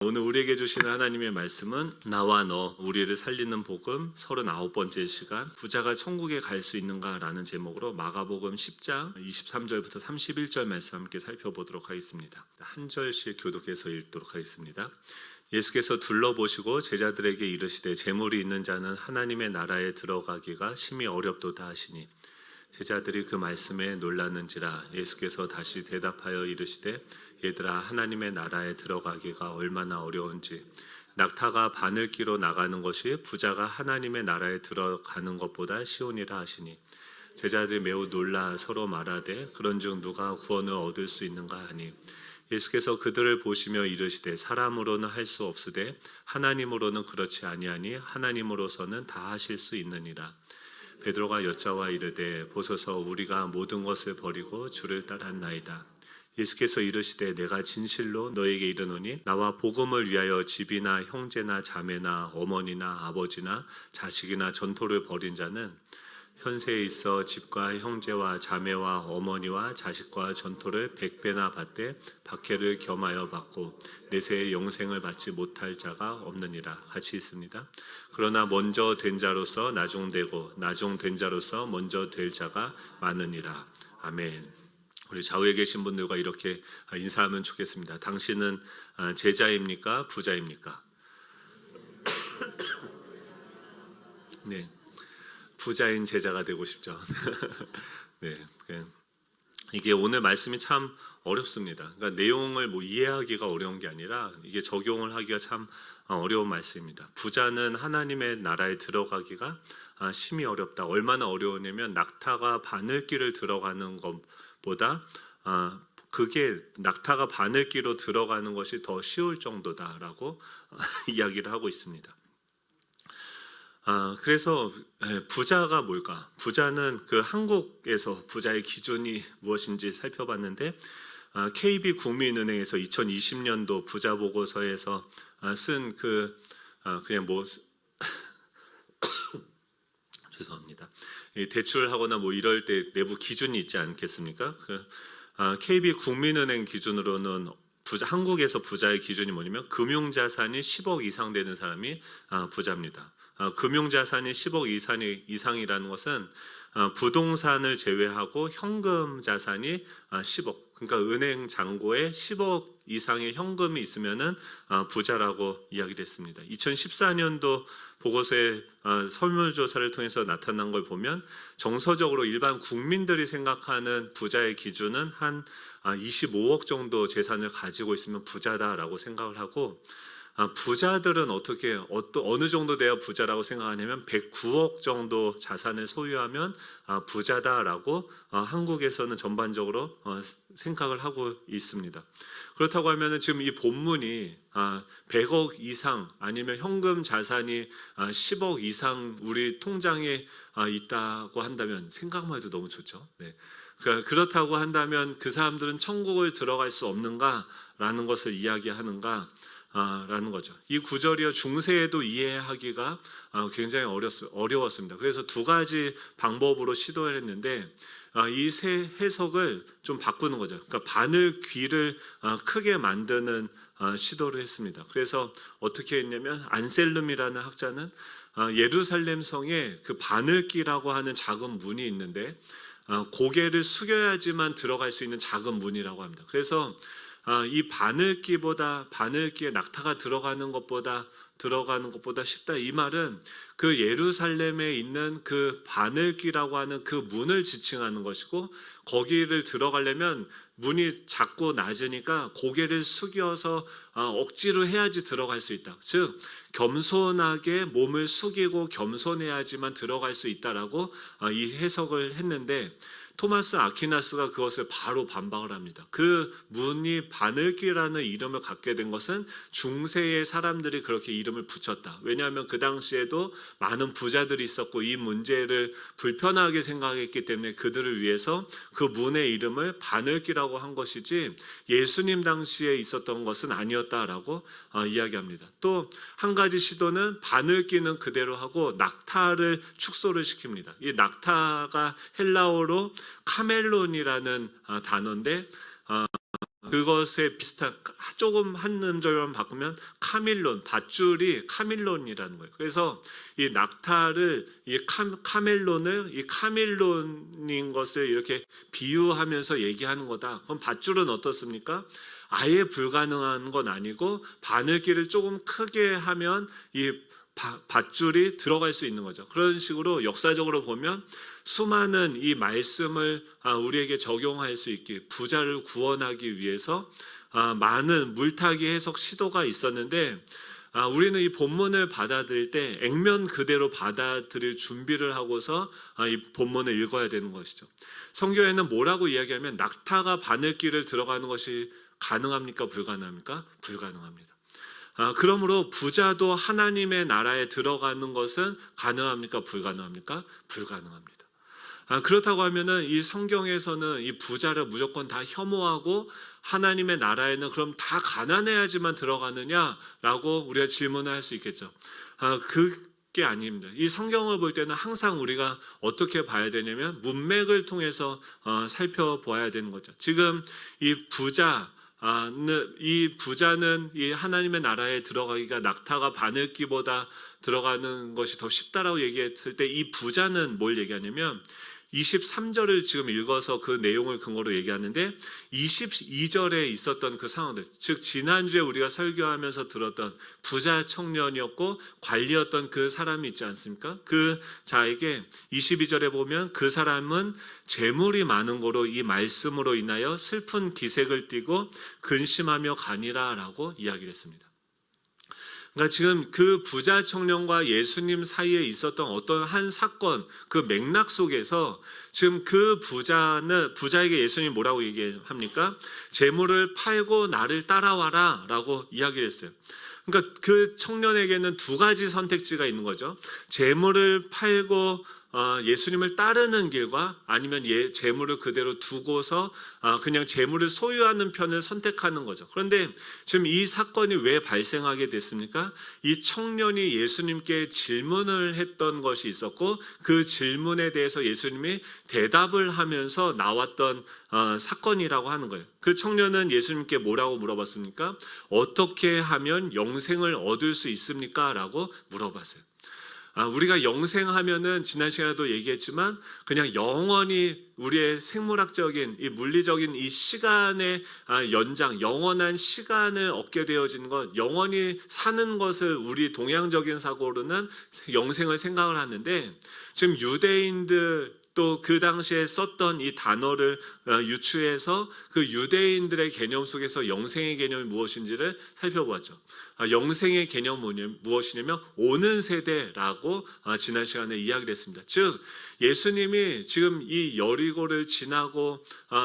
오늘 우리에게 주시는 하나님의 말씀은 나와 너 우리를 살리는 복음 39번째 시간 부자가 천국에 갈 수 있는가라는 제목으로 마가복음 10장 23절부터 31절 말씀 함께 살펴보도록 하겠습니다. 한 절씩 교독해서 읽도록 하겠습니다. 예수께서 둘러보시고 제자들에게 이르시되 재물이 있는 자는 하나님의 나라에 들어가기가 심히 어렵도다 하시니 제자들이 그 말씀에 놀랐는지라. 예수께서 다시 대답하여 이르시되 얘들아, 하나님의 나라에 들어가기가 얼마나 어려운지 낙타가 바늘기로 나가는 것이 부자가 하나님의 나라에 들어가는 것보다 쉬우니라 하시니 제자들이 매우 놀라 서로 말하되 그런즉 누가 구원을 얻을 수 있는가 하니 예수께서 그들을 보시며 이르시되 사람으로는 할 수 없으되 하나님으로는 그렇지 아니하니 하나님으로서는 다 하실 수 있느니라. 베드로가 여짜와 이르되 보소서 우리가 모든 것을 버리고 주를 따랐나이다. 예수께서 이르시되 내가 진실로 너에게 이르노니 나와 복음을 위하여 집이나 형제나 자매나 어머니나 아버지나 자식이나 전토를 벌인 자는 현세에 있어 집과 형제와 자매와 어머니와 자식과 전토를 100배나 받되 박해를 겸하여 받고 내세의 영생을 받지 못할 자가 없느니라. 같이 있습니다. 그러나 먼저 된 자로서 나중되고 나중된 자로서 먼저 될 자가 많으니라. 아멘. 우리 좌우에 계신 분들과 이렇게 인사하면 좋겠습니다. 당신은 제자입니까? 부자입니까? 네. 부자인 제자가 되고 싶죠. 네, 이게 오늘 말씀이 참 어렵습니다. 그러니까 내용을 이해하기가 어려운 게 아니라 이게 적용을 하기가 참 어려운 말씀입니다. 부자는 하나님의 나라에 들어가기가 심히 어렵다. 얼마나 어려우냐면 낙타가 바늘길을 들어가는 것보다 그게 낙타가 바늘길로 들어가는 것이 더 쉬울 정도다라고 이야기를 하고 있습니다. 그래서 부자가 뭘까? 부자는 그 한국에서 부자의 기준이 무엇인지 살펴봤는데 KB 국민은행에서 2020년도 부자 보고서에서 쓴 그냥 죄송합니다. 대출하거나 이럴 때 내부 기준이 있지 않겠습니까? KB 국민은행 기준으로는 한국에서 부자의 기준이 뭐냐면 금융자산이 10억 이상 되는 사람이 부자입니다. 금융자산이 10억 이상이라는 것은 부동산을 제외하고 현금 자산이 10억, 그러니까 은행 잔고에 10억 이상의 현금이 있으면은 부자라고 이야기를 했습니다. 2014년도 보고서의 설문조사를 통해서 나타난 걸 보면 정서적으로 일반 국민들이 생각하는 부자의 기준은 한 25억 정도 재산을 가지고 있으면 부자다라고 생각을 하고, 부자들은 어느 정도 돼야 부자라고 생각하냐면 109억 정도 자산을 소유하면 부자다라고 한국에서는 전반적으로 생각을 하고 있습니다. 그렇다고 하면 지금 이 본문이 100억 이상 아니면 현금 자산이 10억 이상 우리 통장에 있다고 한다면 생각만 해도 너무 좋죠. 네. 그렇다고 한다면 그 사람들은 천국을 들어갈 수 없는가라는 것을 이야기하는가 라는 거죠. 이 구절이요 중세에도 이해하기가 굉장히 어려웠습니다. 그래서 두 가지 방법으로 시도를 했는데 이 세 해석을 좀 바꾸는 거죠. 그러니까 바늘 귀를 크게 만드는 시도를 했습니다. 그래서 어떻게 했냐면 안셀름이라는 학자는 예루살렘 성에 그 바늘귀라고 하는 작은 문이 있는데 고개를 숙여야지만 들어갈 수 있는 작은 문이라고 합니다. 그래서 이 바늘귀에 낙타가 들어가는 것보다 쉽다. 이 말은 그 예루살렘에 있는 그 바늘귀라고 하는 그 문을 지칭하는 것이고, 거기를 들어가려면 문이 작고 낮으니까 고개를 숙여서 억지로 해야지 들어갈 수 있다. 즉 겸손하게 몸을 숙이고 겸손해야지만 들어갈 수 있다라고 이 해석을 했는데, 토마스 아퀴나스가 그것을 바로 반박을 합니다. 그 문이 바늘귀라는 이름을 갖게 된 것은 중세의 사람들이 그렇게 이름을 붙였다. 왜냐하면 그 당시에도 많은 부자들이 있었고 이 문제를 불편하게 생각했기 때문에 그들을 위해서 그 문의 이름을 바늘귀라고 한 것이지 예수님 당시에 있었던 것은 아니었다라고 이야기합니다. 또 한 가지 시도는 바늘귀는 그대로 하고 낙타를 축소를 시킵니다. 이 낙타가 헬라어로 카멜론이라는 단어인데 그것에 비슷한 조금 한 음절만 바꾸면 카밀론, 밧줄이 카밀론이라는 거예요. 그래서 이 낙타를 이 카멜론을 이 카밀론인 것을 이렇게 비유하면서 얘기하는 거다. 그럼 밧줄은 어떻습니까? 아예 불가능한 건 아니고 바늘길을 조금 크게 하면 이 밧줄이 들어갈 수 있는 거죠. 그런 식으로 역사적으로 보면 수많은 이 말씀을 우리에게 적용할 수 있게 부자를 구원하기 위해서 많은 물타기 해석 시도가 있었는데 우리는 이 본문을 받아들일 때 액면 그대로 받아들일 준비를 하고서 이 본문을 읽어야 되는 것이죠. 성경에는 뭐라고 이야기하면 낙타가 바늘길을 들어가는 것이 가능합니까? 불가능합니까? 불가능합니다. 그러므로 부자도 하나님의 나라에 들어가는 것은 가능합니까? 불가능합니까? 불가능합니다. 그렇다고 하면은 이 성경에서는 이 부자를 무조건 다 혐오하고 하나님의 나라에는 그럼 다 가난해야지만 들어가느냐라고 우리가 질문을 할 수 있겠죠. 그게 아닙니다. 이 성경을 볼 때는 항상 우리가 어떻게 봐야 되냐면 문맥을 통해서 살펴보아야 되는 거죠. 지금 이 부자는 이 하나님의 나라에 들어가기가 낙타가 바늘기보다 들어가는 것이 더 쉽다라고 얘기했을 때 이 부자는 뭘 얘기하냐면 23절을 지금 읽어서 그 내용을 근거로 얘기하는데 22절에 있었던 그 상황들, 즉 지난주에 우리가 설교하면서 들었던 부자 청년이었고 관리였던 그 사람이 있지 않습니까? 그 자에게 22절에 보면 그 사람은 재물이 많은 거로 이 말씀으로 인하여 슬픈 기색을 띠고 근심하며 가니라 라고 이야기를 했습니다. 그러니까 지금 그 부자 청년과 예수님 사이에 있었던 어떤 한 사건, 그 맥락 속에서 지금 그 부자에게 예수님이 뭐라고 얘기합니까? 재물을 팔고 나를 따라와라 라고 이야기를 했어요. 그러니까 그 청년에게는 두 가지 선택지가 있는 거죠. 재물을 팔고 예수님을 따르는 길과 아니면 재물을 그대로 두고서 그냥 재물을 소유하는 편을 선택하는 거죠. 그런데 지금 이 사건이 왜 발생하게 됐습니까? 이 청년이 예수님께 질문을 했던 것이 있었고 그 질문에 대해서 예수님이 대답을 하면서 나왔던 사건이라고 하는 거예요. 그 청년은 예수님께 뭐라고 물어봤습니까? 어떻게 하면 영생을 얻을 수 있습니까? 라고 물어봤어요. 우리가 영생하면은 지난 시간에도 얘기했지만 그냥 영원히 우리의 생물학적인 이 물리적인 이 시간의 연장, 영원한 시간을 얻게 되어지는 것, 영원히 사는 것을 우리 동양적인 사고로는 영생을 생각을 하는데 지금 유대인들 또 그 당시에 썼던 이 단어를 유추해서 그 유대인들의 개념 속에서 영생의 개념이 무엇인지를 살펴보았죠. 영생의 개념은 무엇이냐면 오는 세대라고 지난 시간에 이야기를 했습니다. 즉 예수님이 지금 이 여리고를 지나고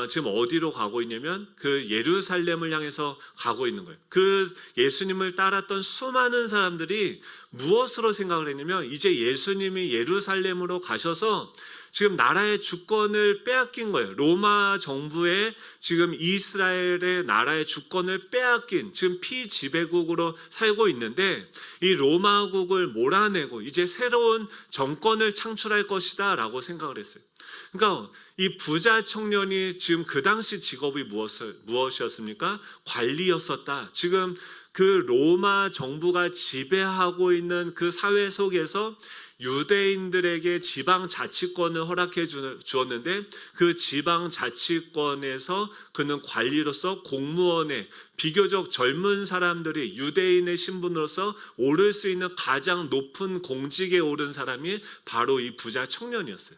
지금 어디로 가고 있냐면 그 예루살렘을 향해서 가고 있는 거예요. 그 예수님을 따랐던 수많은 사람들이 무엇으로 생각을 했냐면 이제 예수님이 예루살렘으로 가셔서 지금 나라의 주권을 빼앗긴 거예요. 로마 정부에 지금 이스라엘의 나라의 주권을 빼앗긴 지금 피지배국으로 살고 있는데 이 로마국을 몰아내고 이제 새로운 정권을 창출할 것이다 라고 생각을 했어요. 그러니까 이 부자 청년이 지금 그 당시 직업이 무엇이었습니까? 관리였었다. 지금 그 로마 정부가 지배하고 있는 그 사회 속에서 유대인들에게 지방자치권을 허락해 주었는데 그 지방자치권에서 그는 관리로서 공무원의 비교적 젊은 사람들이 유대인의 신분으로서 오를 수 있는 가장 높은 공직에 오른 사람이 바로 이 부자 청년이었어요.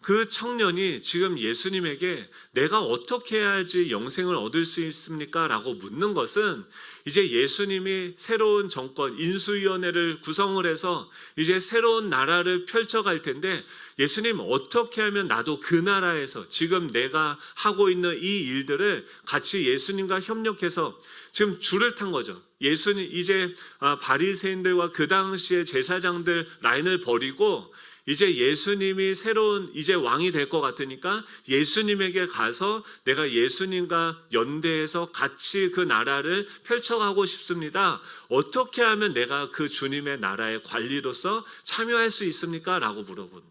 그 청년이 지금 예수님에게 내가 어떻게 해야지 영생을 얻을 수 있습니까? 라고 묻는 것은 이제 예수님이 새로운 정권, 인수위원회를 구성을 해서 이제 새로운 나라를 펼쳐갈 텐데 예수님 어떻게 하면 나도 그 나라에서 지금 내가 하고 있는 이 일들을 같이 예수님과 협력해서 지금 줄을 탄 거죠. 예수님 이제 바리새인들과 그 당시의 제사장들 라인을 버리고 이제 예수님이 새로운 이제 왕이 될 것 같으니까 예수님에게 가서 내가 예수님과 연대해서 같이 그 나라를 펼쳐가고 싶습니다. 어떻게 하면 내가 그 주님의 나라의 관리로서 참여할 수 있습니까? 라고 물어보는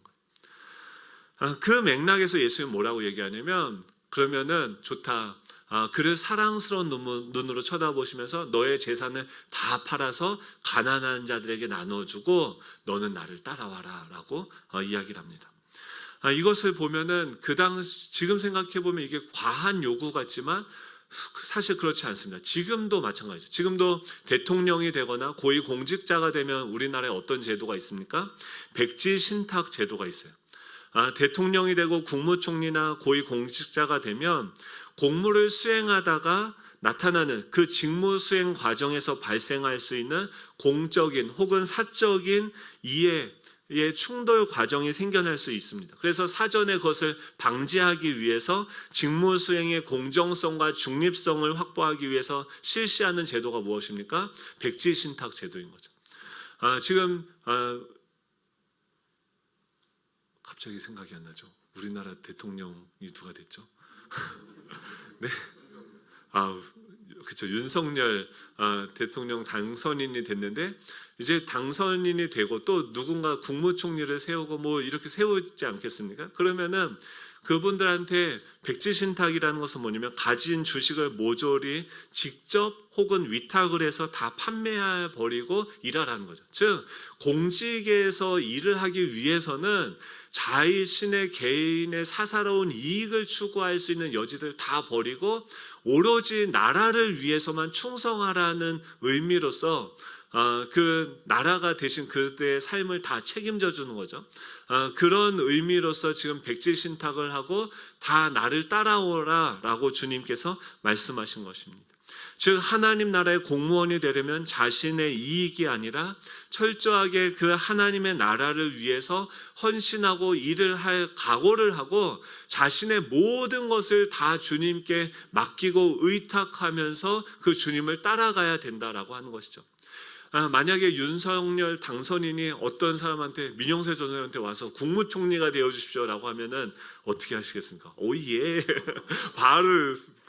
거예요. 그 맥락에서 예수님은 뭐라고 얘기하냐면 그러면은 좋다. 그를 사랑스러운 눈으로 쳐다보시면서 너의 재산을 다 팔아서 가난한 자들에게 나눠주고 너는 나를 따라와라 라고 이야기를 합니다. 이것을 보면은 그 당시, 지금 생각해 보면 이게 과한 요구 같지만 사실 그렇지 않습니다. 지금도 마찬가지죠. 지금도 대통령이 되거나 고위 공직자가 되면 우리나라에 어떤 제도가 있습니까? 백지 신탁 제도가 있어요. 대통령이 되고 국무총리나 고위 공직자가 되면 공무를 수행하다가 나타나는 그 직무 수행 과정에서 발생할 수 있는 공적인 혹은 사적인 이해의 충돌 과정이 생겨날 수 있습니다. 그래서 사전에 그것을 방지하기 위해서 직무 수행의 공정성과 중립성을 확보하기 위해서 실시하는 제도가 무엇입니까? 백지 신탁 제도인 거죠. 지금 갑자기 생각이 안 나죠. 우리나라 대통령이 누가 됐죠? 네, 그렇죠. 윤석열 대통령 당선인이 됐는데 이제 당선인이 되고 또 누군가 국무총리를 세우고 뭐 이렇게 세우지 않겠습니까? 그러면은 그분들한테 백지신탁이라는 것은 뭐냐면 가진 주식을 모조리 직접 혹은 위탁을 해서 다 판매해 버리고 일하라는 거죠. 즉 공직에서 일을 하기 위해서는 자신의 개인의 사사로운 이익을 추구할 수 있는 여지를 다 버리고 오로지 나라를 위해서만 충성하라는 의미로서 그 나라가 대신 그들의 삶을 다 책임져 주는 거죠. 그런 의미로서 지금 백지신탁을 하고 다 나를 따라오라 라고 주님께서 말씀하신 것입니다. 즉 하나님 나라의 공무원이 되려면 자신의 이익이 아니라 철저하게 그 하나님의 나라를 위해서 헌신하고 일을 할 각오를 하고 자신의 모든 것을 다 주님께 맡기고 의탁하면서 그 주님을 따라가야 된다라고 하는 것이죠. 만약에 윤석열 당선인이 어떤 사람한테 민영세 전 의원한테 와서 국무총리가 되어 주십시오라고 하면은 어떻게 하시겠습니까? 오예 바로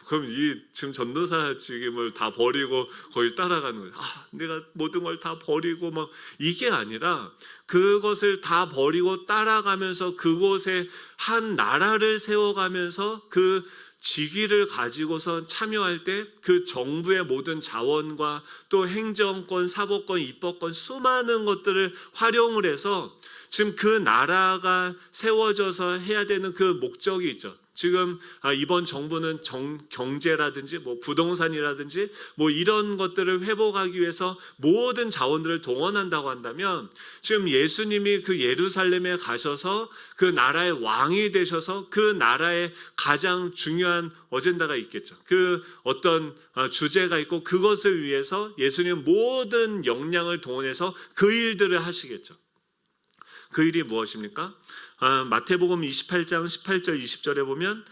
그럼 이 지금 전도사 직임을 다 버리고 거기 따라가는 거예요. 내가 모든 걸 다 버리고 막 이게 아니라 그것을 다 버리고 따라가면서 그곳에 한 나라를 세워가면서 그 직위를 가지고서 참여할 때 그 정부의 모든 자원과 또 행정권, 사법권, 입법권 수많은 것들을 활용을 해서 지금 그 나라가 세워져서 해야 되는 그 목적이 있죠. 지금 이번 정부는 경제라든지 뭐 부동산이라든지 뭐 이런 것들을 회복하기 위해서 모든 자원들을 동원한다고 한다면 지금 예수님이 그 예루살렘에 가셔서 그 나라의 왕이 되셔서 그 나라의 가장 중요한 어젠다가 있겠죠. 그 어떤 주제가 있고 그것을 위해서 예수님 모든 역량을 동원해서 그 일들을 하시겠죠. 그 일이 무엇입니까? 마태복음 28장 18절 20절에 보면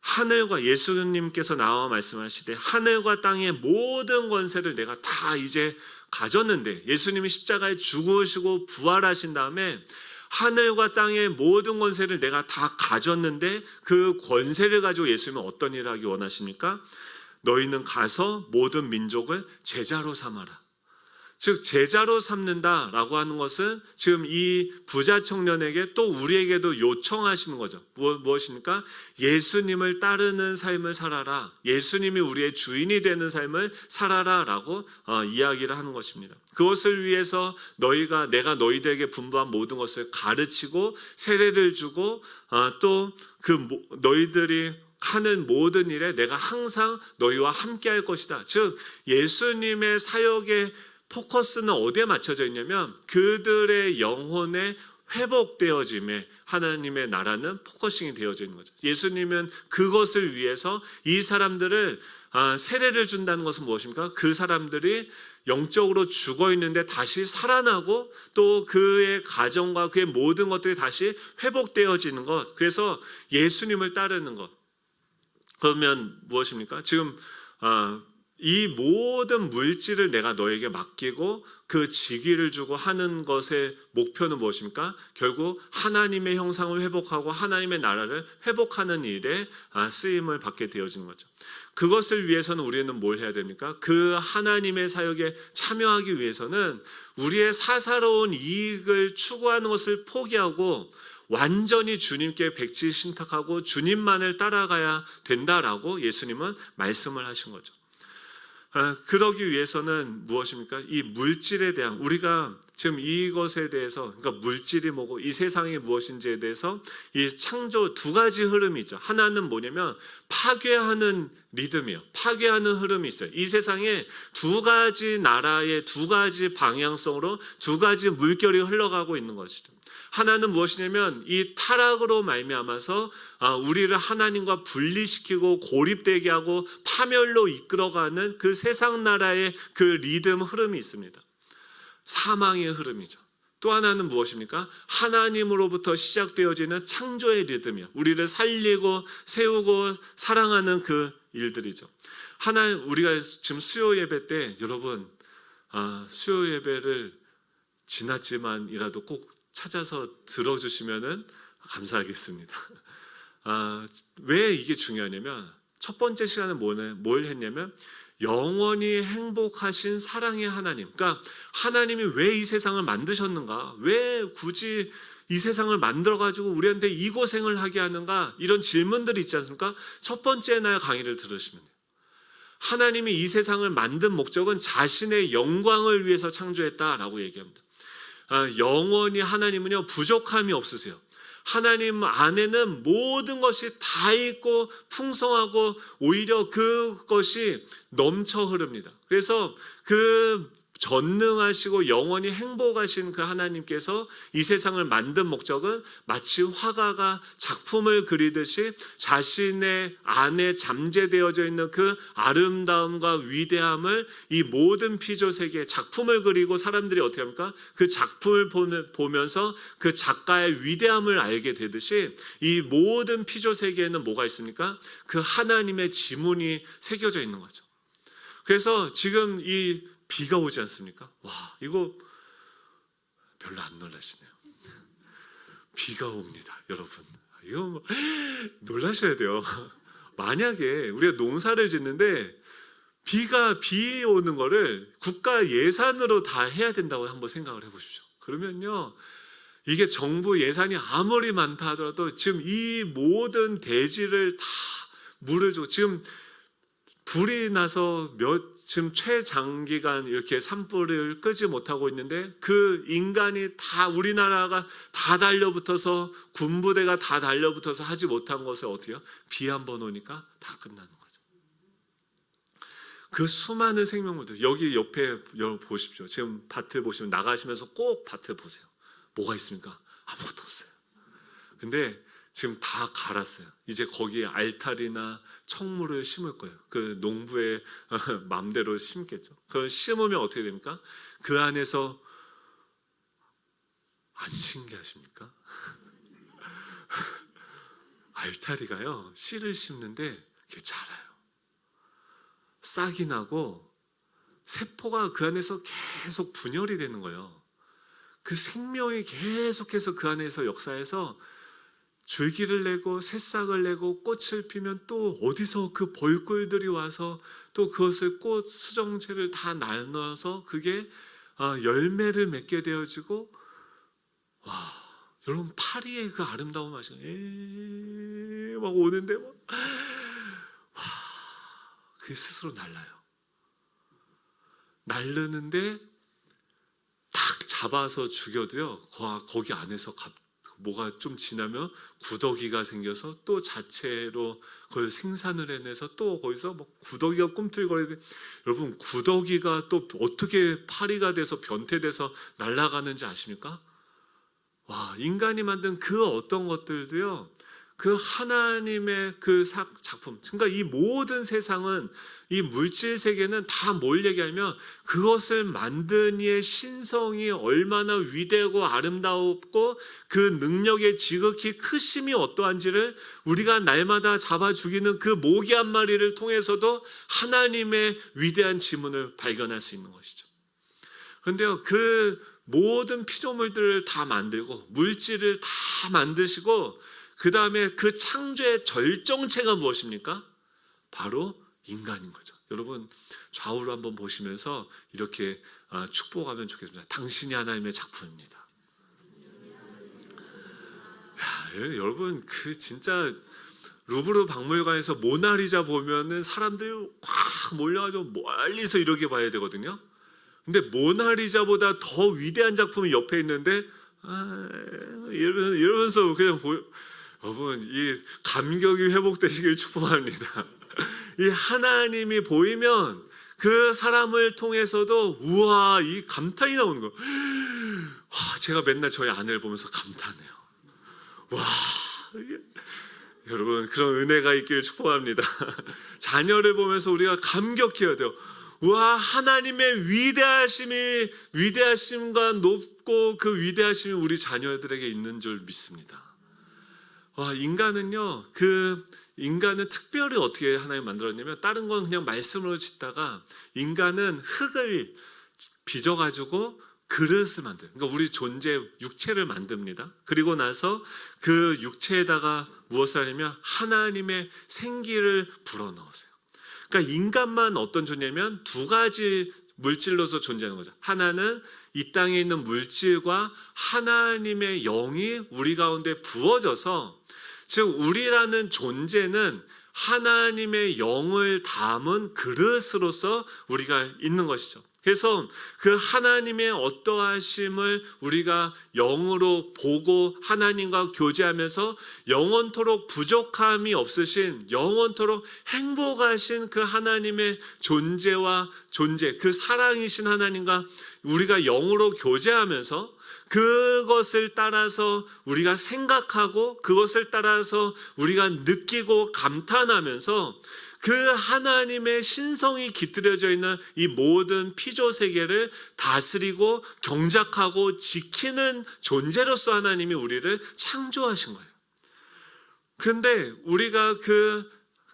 하늘과 예수님께서 나와 말씀하시되 하늘과 땅의 모든 권세를 내가 다 이제 가졌는데 예수님이 십자가에 죽으시고 부활하신 다음에 하늘과 땅의 모든 권세를 내가 다 가졌는데 그 권세를 가지고 예수님은 어떤 일을 하기 원하십니까? 너희는 가서 모든 민족을 제자로 삼아라. 즉 제자로 삼는다라고 하는 것은 지금 이 부자 청년에게 또 우리에게도 요청하시는 거죠. 무엇입니까? 예수님을 따르는 삶을 살아라. 예수님이 우리의 주인이 되는 삶을 살아라라고 이야기를 하는 것입니다. 그것을 위해서 내가 너희들에게 분부한 모든 것을 가르치고 세례를 주고 또 그 너희들이 하는 모든 일에 내가 항상 너희와 함께 할 것이다. 즉 예수님의 사역의 포커스는 어디에 맞춰져 있냐면 그들의 영혼의 회복되어짐에 하나님의 나라는 포커싱이 되어져 있는 거죠. 예수님은 그것을 위해서 이 사람들을 세례를 준다는 것은 무엇입니까? 그 사람들이 영적으로 죽어 있는데 다시 살아나고 또 그의 가정과 그의 모든 것들이 다시 회복되어지는 것. 그래서 예수님을 따르는 것. 그러면 무엇입니까? 지금 이 모든 물질을 내가 너에게 맡기고 그 직위를 주고 하는 것의 목표는 무엇입니까? 결국 하나님의 형상을 회복하고 하나님의 나라를 회복하는 일에 쓰임을 받게 되어지는 거죠. 그것을 위해서는 우리는 뭘 해야 됩니까? 그 하나님의 사역에 참여하기 위해서는 우리의 사사로운 이익을 추구하는 것을 포기하고 완전히 주님께 백지신탁하고 주님만을 따라가야 된다라고 예수님은 말씀을 하신 거죠. 그러기 위해서는 무엇입니까? 이 물질에 대한, 우리가 지금 이것에 대해서, 그러니까 물질이 뭐고 이 세상이 무엇인지에 대해서 이 창조 두 가지 흐름이 있죠. 하나는 뭐냐면 파괴하는 리듬이에요. 파괴하는 흐름이 있어요. 이 세상에 두 가지 나라의 두 가지 방향성으로 두 가지 물결이 흘러가고 있는 것이죠. 하나는 무엇이냐면 이 타락으로 말미암아서 우리를 하나님과 분리시키고 고립되게 하고 파멸로 이끌어가는 그 세상 나라의 그 리듬 흐름이 있습니다. 사망의 흐름이죠. 또 하나는 무엇입니까? 하나님으로부터 시작되어지는 창조의 리듬이요. 우리를 살리고 세우고 사랑하는 그 일들이죠. 우리가 지금 수요 예배 때 여러분 수요 예배를 지났지만이라도 꼭 찾아서 들어주시면은 감사하겠습니다. 왜 이게 중요하냐면 첫 번째 시간에 뭘 했냐면 영원히 행복하신 사랑의 하나님. 그러니까 하나님이 왜 이 세상을 만드셨는가? 왜 굳이 이 세상을 만들어가지고 우리한테 이 고생을 하게 하는가? 이런 질문들이 있지 않습니까? 첫 번째 날 강의를 들으시면 돼요. 하나님이 이 세상을 만든 목적은 자신의 영광을 위해서 창조했다라고 얘기합니다. 영원히 하나님은요 부족함이 없으세요. 하나님 안에는 모든 것이 다 있고 풍성하고 오히려 그것이 넘쳐 흐릅니다. 그래서 그 전능하시고 영원히 행복하신 그 하나님께서 이 세상을 만든 목적은 마치 화가가 작품을 그리듯이 자신의 안에 잠재되어져 있는 그 아름다움과 위대함을 이 모든 피조 세계에 작품을 그리고 사람들이 어떻게 합니까? 그 작품을 보면서 그 작가의 위대함을 알게 되듯이 이 모든 피조 세계에는 뭐가 있습니까? 그 하나님의 지문이 새겨져 있는 거죠. 그래서 지금 이 비가 오지 않습니까? 와, 이거 별로 안 놀라시네요. 비가 옵니다, 여러분. 이거 놀라셔야 돼요. 만약에 우리가 농사를 짓는데 비 오는 거를 국가 예산으로 다 해야 된다고 한번 생각을 해보십시오. 그러면요, 이게 정부 예산이 아무리 많다 하더라도 지금 이 모든 대지를 다 물을 주고 지금 불이 나서 지금 최장기간 이렇게 산불을 끄지 못하고 있는데 그 인간이 다 우리나라가 다 달려붙어서 군부대가 다 달려붙어서 하지 못한 것을 어떻게 해요? 비 한 번 오니까 다 끝나는 거죠. 그 수많은 생명물들 여기 옆에 보십시오. 지금 밭을 보시면 나가시면서 꼭 밭을 보세요. 뭐가 있습니까? 아무것도 없어요. 근데 지금 다 갈았어요. 이제 거기에 알타리나 청물을 심을 거예요. 그 농부의 마음대로 심겠죠. 그걸 심으면 어떻게 됩니까? 그 안에서 안 신기하십니까? 알타리가요, 씨를 심는데 그게 자라요. 싹이 나고 세포가 그 안에서 계속 분열이 되는 거예요. 그 생명이 계속해서 그 안에서 역사해서 줄기를 내고 새싹을 내고 꽃을 피면 또 어디서 그 벌꿀들이 와서 또 그것을 꽃 수정체를 다 나눠서 그게 열매를 맺게 되어지고, 와, 여러분 파리의 그 아름다운 맛이 막 오는데 와, 그게 스스로 날라요. 날르는데 딱 잡아서 죽여도요, 거기 안에서 뭐가 좀 지나면 구더기가 생겨서 또 자체로 그걸 생산을 해내서 또 거기서 뭐 구더기가 꿈틀거리는데, 여러분 구더기가 또 어떻게 파리가 돼서 변태돼서 날아가는지 아십니까? 와, 인간이 만든 그 어떤 것들도요, 그 하나님의 그 작품, 그러니까 이 모든 세상은, 이 물질 세계는 다 뭘 얘기하냐면 그것을 만든 이의 신성이 얼마나 위대하고 아름다웠고 그 능력의 지극히 크심이 어떠한지를 우리가 날마다 잡아 죽이는 그 모기 한 마리를 통해서도 하나님의 위대한 지문을 발견할 수 있는 것이죠. 그런데요, 그 모든 피조물들을 다 만들고 물질을 다 만드시고 그 다음에 그 창조의 절정체가 무엇입니까? 바로 인간인 거죠. 여러분 좌우로 한번 보시면서 이렇게 축복하면 좋겠습니다. 당신이 하나님의 작품입니다. 여러분 그 진짜 루브르 박물관에서 모나리자 보면은 사람들이 꽉 몰려가지고 멀리서 이렇게 봐야 되거든요. 근데 모나리자보다 더 위대한 작품이 옆에 있는데 이러면서 그냥 여러분 이 감격이 회복되시길 축복합니다. 이 하나님이 보이면 그 사람을 통해서도 우와 이 감탄이 나오는 거. 와, 제가 맨날 저희 아내를 보면서 감탄해요. 와, 여러분 그런 은혜가 있기를 축복합니다. 자녀를 보면서 우리가 감격해야 돼요. 와, 하나님의 위대하심과 높고 그 위대하심이 우리 자녀들에게 있는 줄 믿습니다. 와, 인간은 특별히 어떻게 하나님 만들었냐면 다른 건 그냥 말씀으로 짓다가 인간은 흙을 빚어가지고 그릇을 만들어요. 그러니까 우리 존재 육체를 만듭니다. 그리고 나서 그 육체에다가 무엇을 하냐면 하나님의 생기를 불어넣으세요. 그러니까 인간만 어떤 존재냐면 두 가지 물질로서 존재하는 거죠. 하나는 이 땅에 있는 물질과 하나님의 영이 우리 가운데 부어져서, 즉 우리라는 존재는 하나님의 영을 담은 그릇으로서 우리가 있는 것이죠. 그래서 그 하나님의 어떠하심을 우리가 영으로 보고 하나님과 교제하면서 영원토록 부족함이 없으신, 영원토록 행복하신 그 하나님의 존재, 그 사랑이신 하나님과 우리가 영으로 교제하면서 그것을 따라서 우리가 생각하고 그것을 따라서 우리가 느끼고 감탄하면서 그 하나님의 신성이 깃들여져 있는 이 모든 피조 세계를 다스리고 경작하고 지키는 존재로서 하나님이 우리를 창조하신 거예요. 그런데 우리가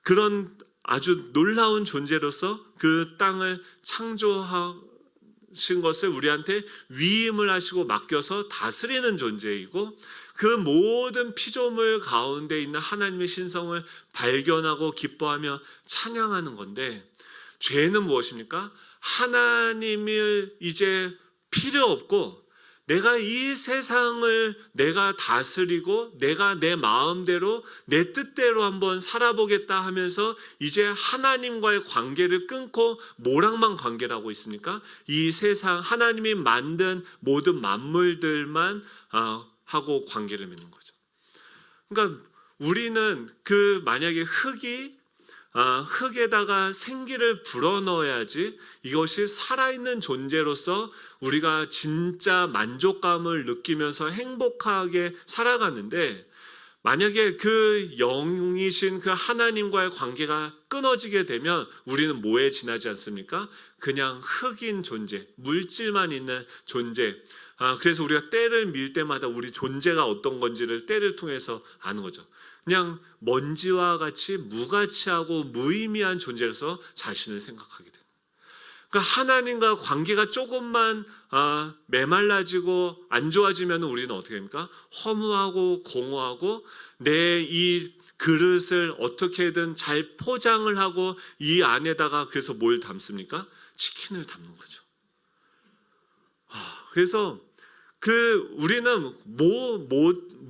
그런 아주 놀라운 존재로서 그 땅을 창조하신 것을 우리한테 위임을 하시고 맡겨서 다스리는 존재이고, 그 모든 피조물 가운데 있는 하나님의 신성을 발견하고 기뻐하며 찬양하는 건데, 죄는 무엇입니까? 하나님을 이제 필요 없고 내가 이 세상을 내가 다스리고 내가 내 마음대로 내 뜻대로 한번 살아보겠다 하면서 이제 하나님과의 관계를 끊고 뭐랑만 관계를 하고 있습니까? 이 세상 하나님이 만든 모든 만물들만 하고 관계를 맺는 거죠. 그러니까 우리는 만약에 흙에다가 생기를 불어넣어야지 이것이 살아있는 존재로서 우리가 진짜 만족감을 느끼면서 행복하게 살아가는데, 만약에 그 영이신 그 하나님과의 관계가 끊어지게 되면 우리는 뭐에 지나지 않습니까? 그냥 흙인 존재, 물질만 있는 존재. 그래서 우리가 때를 밀 때마다 우리 존재가 어떤 건지를 때를 통해서 아는 거죠. 그냥 먼지와 같이 무가치하고 무의미한 존재로서 자신을 생각하게 됩니다. 그러니까 하나님과 관계가 조금만 메말라지고 안 좋아지면 우리는 어떻게 됩니까? 허무하고 공허하고 내 이 그릇을 어떻게든 잘 포장을 하고 이 안에다가 그래서 뭘 담습니까? 치킨을 담는 거죠. 그래서 우리는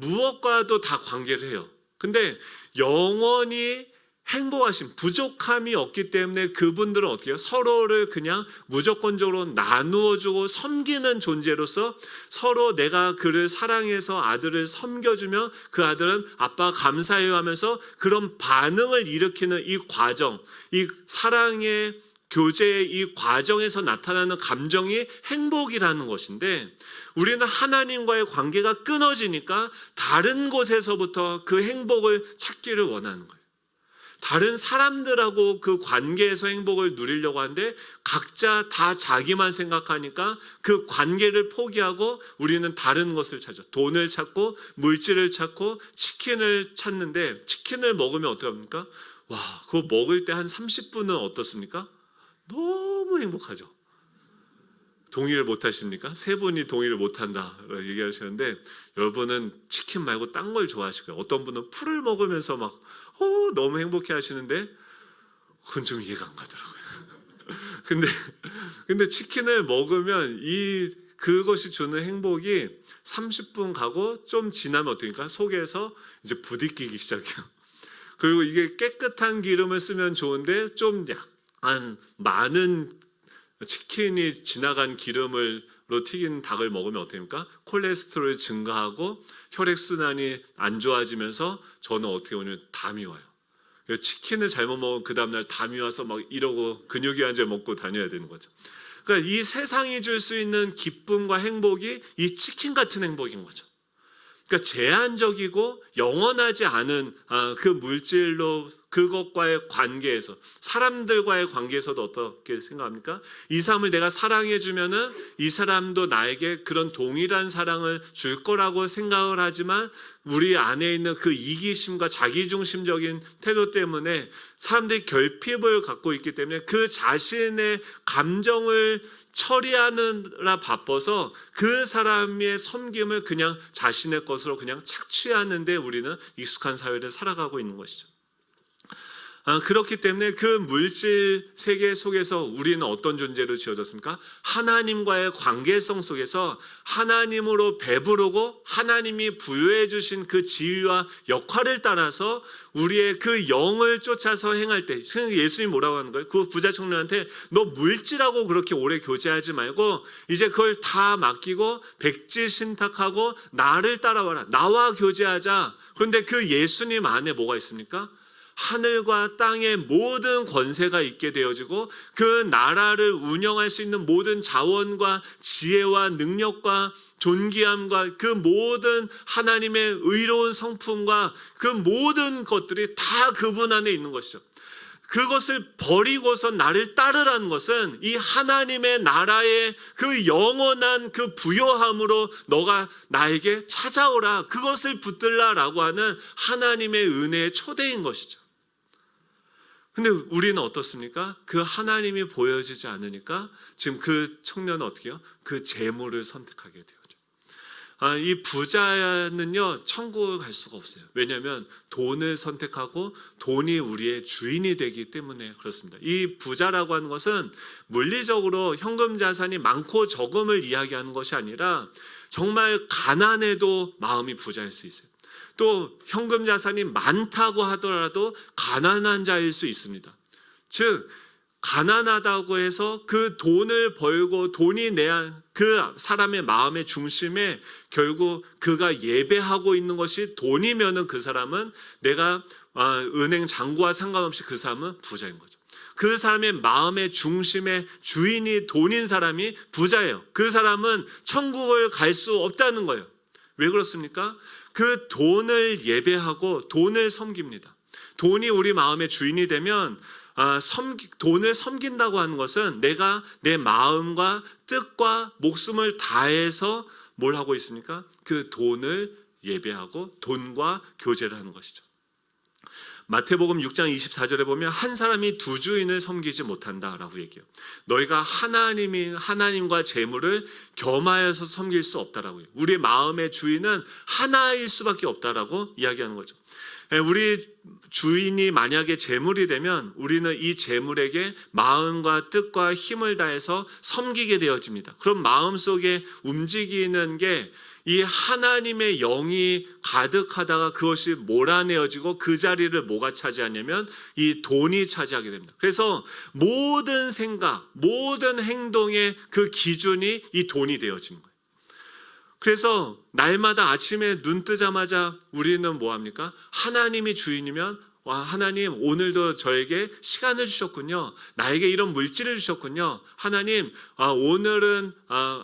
무엇과도 다 관계를 해요. 근데 영원히 행복하신, 부족함이 없기 때문에 그분들은 어떻게 해요? 서로를 그냥 무조건적으로 나누어주고 섬기는 존재로서 서로 내가 그를 사랑해서 아들을 섬겨주면 그 아들은 아빠 감사해요 하면서 그런 반응을 일으키는 이 과정, 이 사랑의 교제의 이 과정에서 나타나는 감정이 행복이라는 것인데, 우리는 하나님과의 관계가 끊어지니까 다른 곳에서부터 그 행복을 찾기를 원하는 거예요. 다른 사람들하고 그 관계에서 행복을 누리려고 하는데 각자 다 자기만 생각하니까 그 관계를 포기하고 우리는 다른 것을 찾아 돈을 찾고 물질을 찾고 치킨을 찾는데, 치킨을 먹으면 어떡합니까? 와, 그거 먹을 때 한 30분은 어떻습니까? 너무 행복하죠. 동의를 못 하십니까? 세 분이 동의를 못 한다 얘기하시는데, 여러분은 치킨 말고 딴 걸 좋아하실 거예요. 어떤 분은 풀을 먹으면서 막 너무 행복해 하시는데 그건 좀 이해가 안 가더라고요. 근데 치킨을 먹으면 그것이 주는 행복이 30분 가고 좀 지나면 어떻습니까? 속에서 이제 부딪히기 시작해요. 그리고 이게 깨끗한 기름을 쓰면 좋은데 좀 약간 많은 치킨이 지나간 기름으로 튀긴 닭을 먹으면 어떻습니까? 콜레스테롤이 증가하고 혈액순환이 안 좋아지면서 저는 어떻게 보면 담이 와요. 치킨을 잘못 먹으면 그 다음날 담이 와서 막 이러고 근육이완제 먹고 다녀야 되는 거죠. 그러니까 이 세상이 줄 수 있는 기쁨과 행복이 이 치킨 같은 행복인 거죠. 그러니까 제한적이고 영원하지 않은 그 물질로 그것과의 관계에서, 사람들과의 관계에서도 어떻게 생각합니까? 이 사람을 내가 사랑해 주면은 이 사람도 나에게 그런 동일한 사랑을 줄 거라고 생각을 하지만 우리 안에 있는 그 이기심과 자기중심적인 태도 때문에 사람들이 결핍을 갖고 있기 때문에 그 자신의 감정을 처리하느라 바빠서 그 사람의 섬김을 그냥 자신의 것으로 그냥 착취하는데 우리는 익숙한 사회를 살아가고 있는 것이죠. 그렇기 때문에 그 물질 세계 속에서 우리는 어떤 존재로 지어졌습니까? 하나님과의 관계성 속에서 하나님으로 배부르고 하나님이 부여해 주신 그 지위와 역할을 따라서 우리의 그 영을 쫓아서 행할 때, 예수님이 뭐라고 하는 거예요? 그 부자 청년한테 너 물질하고 그렇게 오래 교제하지 말고 이제 그걸 다 맡기고 백지 신탁하고 나를 따라와라. 나와 교제하자. 그런데 그 예수님 안에 뭐가 있습니까? 하늘과 땅의 모든 권세가 있게 되어지고 그 나라를 운영할 수 있는 모든 자원과 지혜와 능력과 존귀함과 그 모든 하나님의 의로운 성품과 그 모든 것들이 다 그분 안에 있는 것이죠. 그것을 버리고서 나를 따르라는 것은 이 하나님의 나라의 그 영원한 그 부요함으로 너가 나에게 찾아오라, 그것을 붙들라라고 하는 하나님의 은혜의 초대인 것이죠. 근데 우리는 어떻습니까? 그 하나님이 보여지지 않으니까 지금 그 청년은 어떻게 해요? 그 재물을 선택하게 되죠. 이 부자는요, 천국을 갈 수가 없어요. 왜냐하면 돈을 선택하고 돈이 우리의 주인이 되기 때문에 그렇습니다. 이 부자라고 하는 것은 물리적으로 현금 자산이 많고 적음을 이야기하는 것이 아니라 정말 가난해도 마음이 부자일 수 있어요. 또 현금 자산이 많다고 하더라도 가난한 자일 수 있습니다. 즉 가난하다고 해서 그 돈을 벌고 돈이 내야 그 사람의 마음의 중심에 결국 그가 예배하고 있는 것이 돈이면은 그 사람은 내가 은행 잔고와 상관없이 그 사람은 부자인 거죠. 그 사람의 마음의 중심의 주인이 돈인 사람이 부자예요. 그 사람은 천국을 갈 수 없다는 거예요. 왜 그렇습니까? 그 돈을 예배하고 돈을 섬깁니다. 돈이 우리 마음의 주인이 되면 돈을 섬긴다고 하는 것은 내가 내 마음과 뜻과 목숨을 다해서 뭘 하고 있습니까? 그 돈을 예배하고 돈과 교제를 하는 것이죠. 마태복음 6장 24절에 보면 한 사람이 두 주인을 섬기지 못한다라고 얘기해요. 너희가 하나님과 재물을 겸하여서 섬길 수 없다라고 해요. 우리 마음의 주인은 하나일 수밖에 없다라고 이야기하는 거죠. 우리 주인이 만약에 재물이 되면 우리는 이 재물에게 마음과 뜻과 힘을 다해서 섬기게 되어집니다. 그럼 마음속에 움직이는 게 이 하나님의 영이 가득하다가 그것이 몰아내어지고 그 자리를 뭐가 차지하냐면 이 돈이 차지하게 됩니다. 그래서 모든 생각, 모든 행동의 그 기준이 이 돈이 되어지는 거예요. 그래서 날마다 아침에 눈 뜨자마자 우리는 뭐합니까? 하나님이 주인이면 와, 하나님 오늘도 저에게 시간을 주셨군요. 나에게 이런 물질을 주셨군요. 하나님 오늘은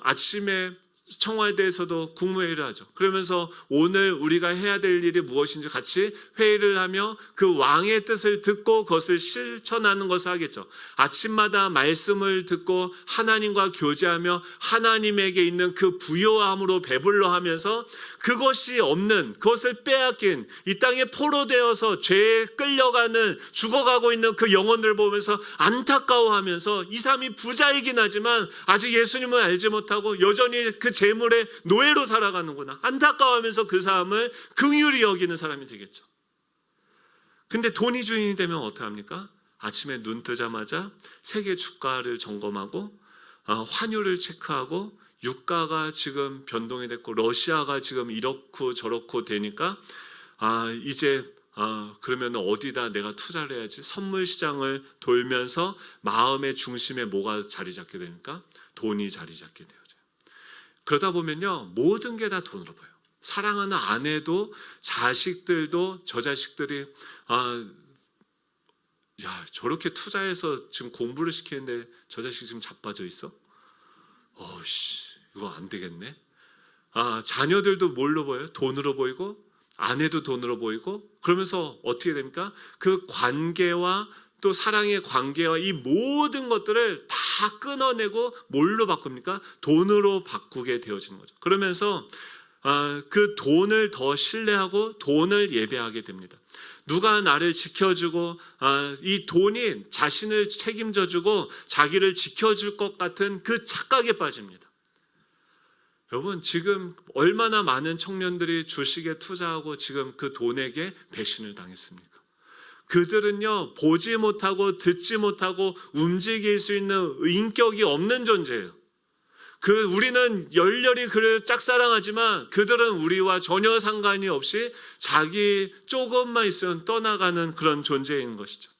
아침에 청와대에서도 국무회의를 하죠. 그러면서 오늘 우리가 해야 될 일이 무엇인지 같이 회의를 하며 그 왕의 뜻을 듣고 그것을 실천하는 것을 하겠죠. 아침마다 말씀을 듣고 하나님과 교제하며 하나님에게 있는 그 부요함으로 배불러 하면서 그것이 없는, 그것을 빼앗긴 이 땅에 포로되어서 죄에 끌려가는, 죽어가고 있는 그 영혼들을 보면서 안타까워하면서 이 사람이 부자이긴 하지만 아직 예수님을 알지 못하고 여전히 그 재물의 노예로 살아가는구나, 안타까워하면서 그 사람을 긍휼히 여기는 사람이 되겠죠. 근데 돈이 주인이 되면 어떻게 합니까? 아침에 눈 뜨자마자 세계 주가를 점검하고 환율을 체크하고 유가가 지금 변동이 됐고 러시아가 지금 이렇고 저렇고 되니까 이제 그러면 어디다 내가 투자를 해야지? 선물 시장을 돌면서 마음의 중심에 뭐가 자리 잡게 되니까 돈이 자리 잡게 되어져요. 그러다 보면요, 모든 게 다 돈으로 보여요. 사랑하는 아내도 자식들도 저 자식들이 야, 저렇게 투자해서 지금 공부를 시키는데 저 자식 지금 자빠져 있어? 이거 안 되겠네. 자녀들도 뭘로 보여요? 돈으로 보이고, 아내도 돈으로 보이고, 그러면서 어떻게 됩니까? 그 관계와 또 사랑의 관계와 이 모든 것들을 다 끊어내고 뭘로 바꿉니까? 돈으로 바꾸게 되어지는 거죠. 그러면서 그 돈을 더 신뢰하고 돈을 예배하게 됩니다. 누가 나를 지켜주고 이 돈이 자신을 책임져주고 자기를 지켜줄 것 같은 그 착각에 빠집니다. 여러분, 지금 얼마나 많은 청년들이 주식에 투자하고 지금 그 돈에게 배신을 당했습니까? 그들은요, 보지 못하고 듣지 못하고 움직일 수 있는 인격이 없는 존재예요. 우리는 열렬히 그를 짝사랑하지만 그들은 우리와 전혀 상관이 없이 자기 조금만 있으면 떠나가는 그런 존재인 것이죠.